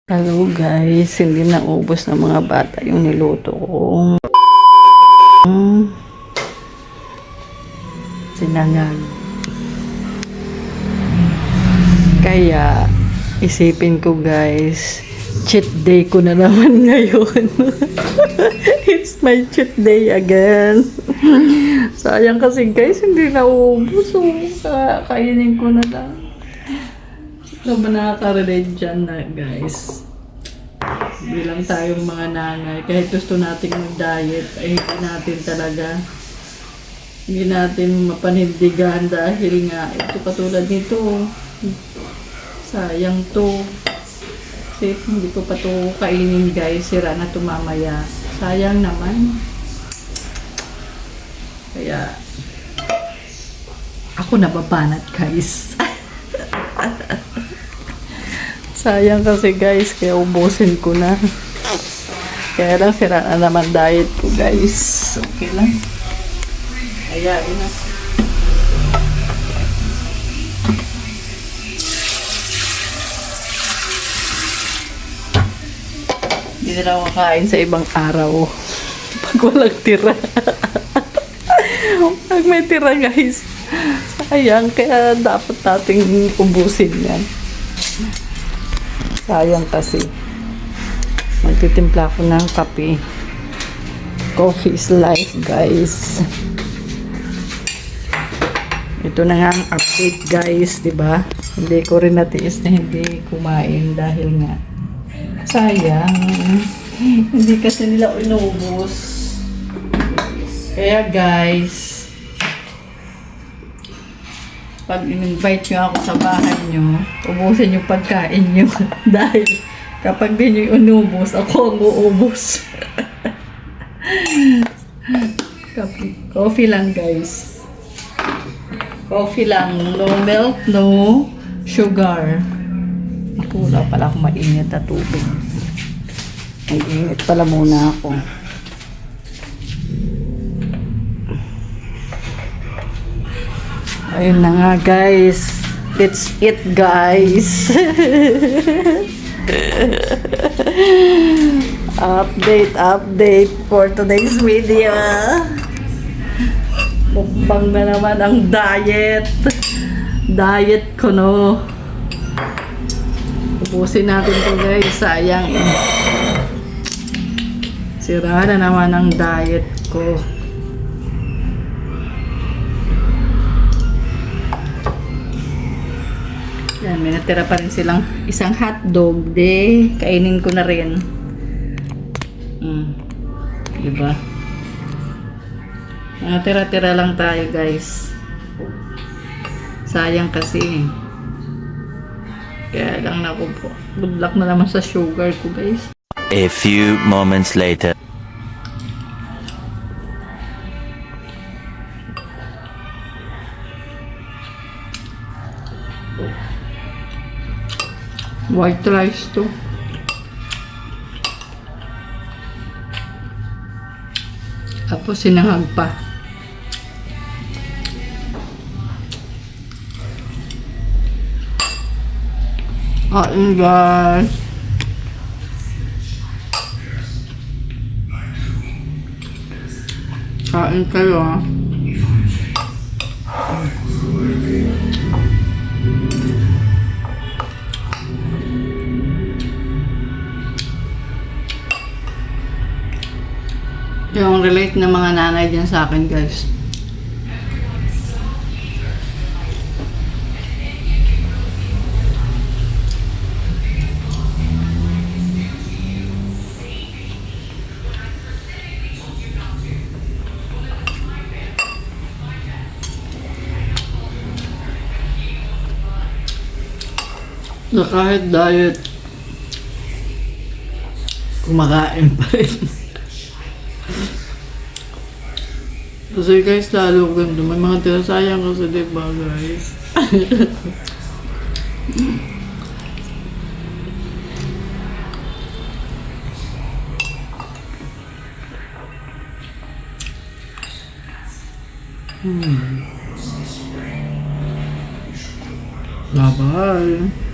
Hello guys, hindi naubos ng mga bata yung niluto ko. Sinangag. Kaya, isipin ko guys, cheat day ko na naman ngayon. It's my cheat day again. Sayang kasi guys, hindi naubos. So, kainin ko na lang. Ito ba nakaka-relate dyan na guys? Bilang tayong mga nanay, kahit gusto nating mag-diet, ay hindi natin mapanindigan dahil nga ito katulad nito. Sayang to. Kasi hindi ko pa to kainin guys, sira na to mamaya. Sayang naman. Kaya ako nababanat guys. Sayang kasi guys, kaya ubusin ko na. Kaya lang sira na naman diet ko guys. Okay lang. Kaya ina. Hindi na ako kakain sa ibang araw. Pag walang tira. Pag may tira guys. Sayang, kaya dapat nating ubusin yan. Sayang kasi. Magtitimpla ko ng kape. Coffee is life, guys. Ito na nga ang update, guys, diba? Hindi ko rin natiis na hindi kumain dahil nga sayang. Hindi kasi nila inubos. Kaya, guys, pag in-invite nyo ako sa bahay nyo, ubusin yung pagkain nyo. Dahil kapag di nyo inubos, ako ang uubos. Coffee lang guys. Coffee lang. No milk, no sugar. Ako, wala pala akong mainit na tubig. Mag-init pala muna ako. Ayun na nga guys. Let's eat guys. Update for today's video. Mukbang na naman ang diet. Diet ko no. Ubusin natin to guys. Sayang eh. Sira na naman ang diet ko. Yan, may natira pa rin silang isang hotdog. Kainin ko na rin. Diba? Natira-tira lang tayo, guys. Sayang kasi. Kaya lang naku po. Good luck na naman sa sugar ko, guys. A few moments later. White rice to. Tapos sinangag pa. Kain guys. Kain kayo ah. Yung relate na mga nanay dyan sa akin guys. Na kahit diet, kumakain pa rin. Kasi guys, lalo ganda. May mga tira sayang kasi diba guys? Bye-bye.